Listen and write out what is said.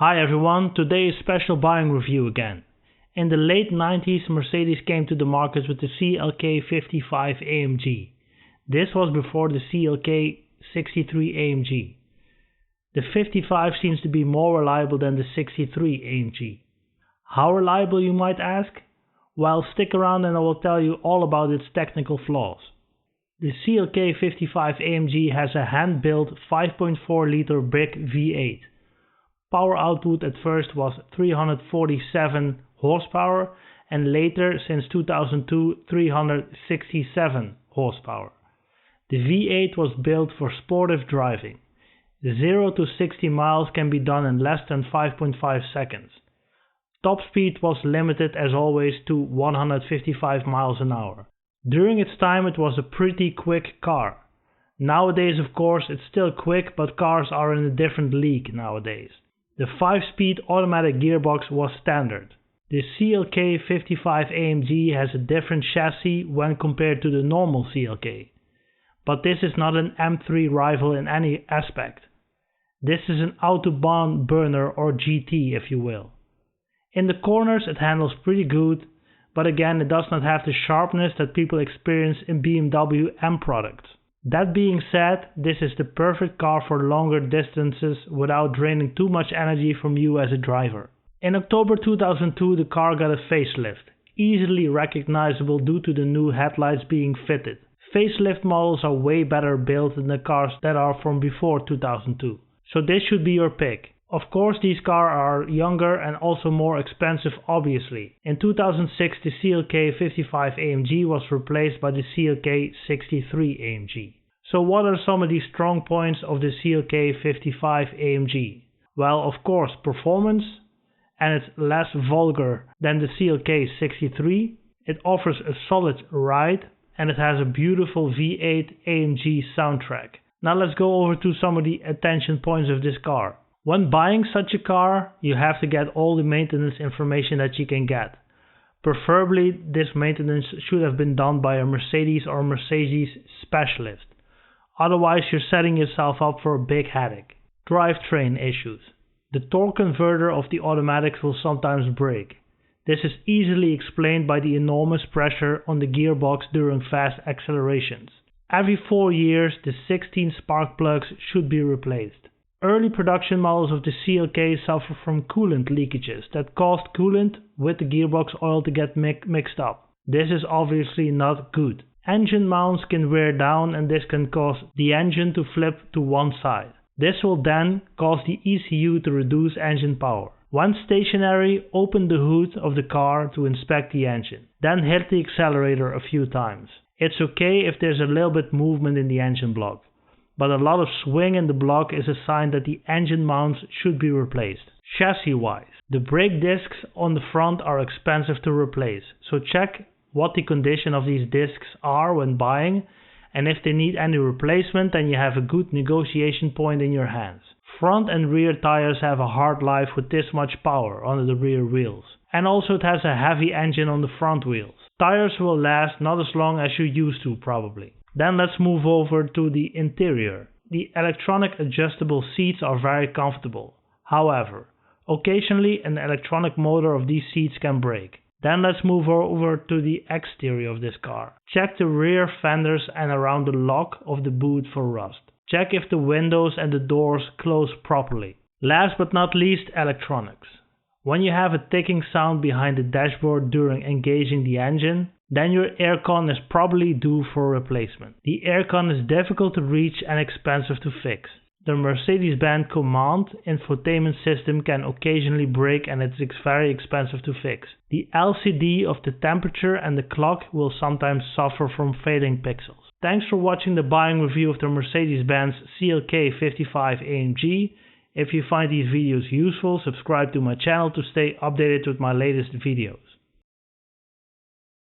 Hi everyone, today is special buying review again. In the late 90s, Mercedes came to the market with the CLK 55 AMG. This was before the CLK 63 AMG. The 55 seems to be more reliable than the 63 AMG. How reliable, you might ask? Well, stick around and I will tell you all about its technical flaws. The CLK 55 AMG has a hand-built 5.4 liter brick V8. Power output at first was 347 horsepower and later, since 2002, 367 horsepower. The V8 was built for sportive driving. The 0 to 60 miles can be done in less than 5.5 seconds. Top speed was limited as always to 155 miles an hour. During its time it was a pretty quick car. Nowadays, of course, it's still quick, but cars are in a different league nowadays. The 5-speed automatic gearbox was standard. The CLK 55 AMG has a different chassis when compared to the normal CLK. But this is not an M3 rival in any aspect. This is an Autobahn burner or GT, if you will. In the corners it handles pretty good, but again it does not have the sharpness that people experience in BMW M products. That being said, this is the perfect car for longer distances without draining too much energy from you as a driver. In October 2002 the car got a facelift, easily recognizable due to the new headlights being fitted. Facelift models are way better built than the cars that are from before 2002, so this should be your pick. Of course, these cars are younger and also more expensive, obviously. In 2006 the CLK 55 AMG was replaced by the CLK 63 AMG. So what are some of the strong points of the CLK 55 AMG? Well, of course, performance, and it's less vulgar than the CLK 63. It offers a solid ride and it has a beautiful V8 AMG soundtrack. Now let's go over to some of the attention points of this car. When buying such a car, you have to get all the maintenance information that you can get. Preferably, this maintenance should have been done by a Mercedes or Mercedes specialist. Otherwise, you're setting yourself up for a big headache. Drivetrain issues. The torque converter of the automatics will sometimes break. This is easily explained by the enormous pressure on the gearbox during fast accelerations. Every 4 years, the 16 spark plugs should be replaced. Early production models of the CLK suffer from coolant leakages that caused coolant with the gearbox oil to get mixed up. This is obviously not good. Engine mounts can wear down and this can cause the engine to flip to one side. This will then cause the ECU to reduce engine power. When stationary, open the hood of the car to inspect the engine. Then hit the accelerator a few times. It's okay if there's a little bit movement in the engine block, but a lot of swing in the block is a sign that the engine mounts should be replaced. Chassis-wise, the brake discs on the front are expensive to replace, so check what the condition of these discs are when buying, and if they need any replacement, then you have a good negotiation point in your hands. Front and rear tires have a hard life with this much power under the rear wheels, and also it has a heavy engine on the front wheels. Tires will last not as long as you used to probably. Then let's move over to the interior. The electronic adjustable seats are very comfortable. However, occasionally an electronic motor of these seats can break. Then let's move over to the exterior of this car. Check the rear fenders and around the lock of the boot for rust. Check if the windows and the doors close properly. Last but not least, electronics. When you have a ticking sound behind the dashboard during engaging the engine, then your aircon is probably due for replacement. The aircon is difficult to reach and expensive to fix. The Mercedes-Benz Command infotainment system can occasionally break and it's very expensive to fix. The LCD of the temperature and the clock will sometimes suffer from fading pixels. Thanks for watching the buying review of the Mercedes-Benz CLK 55 AMG. If you find these videos useful, subscribe to my channel to stay updated with my latest videos.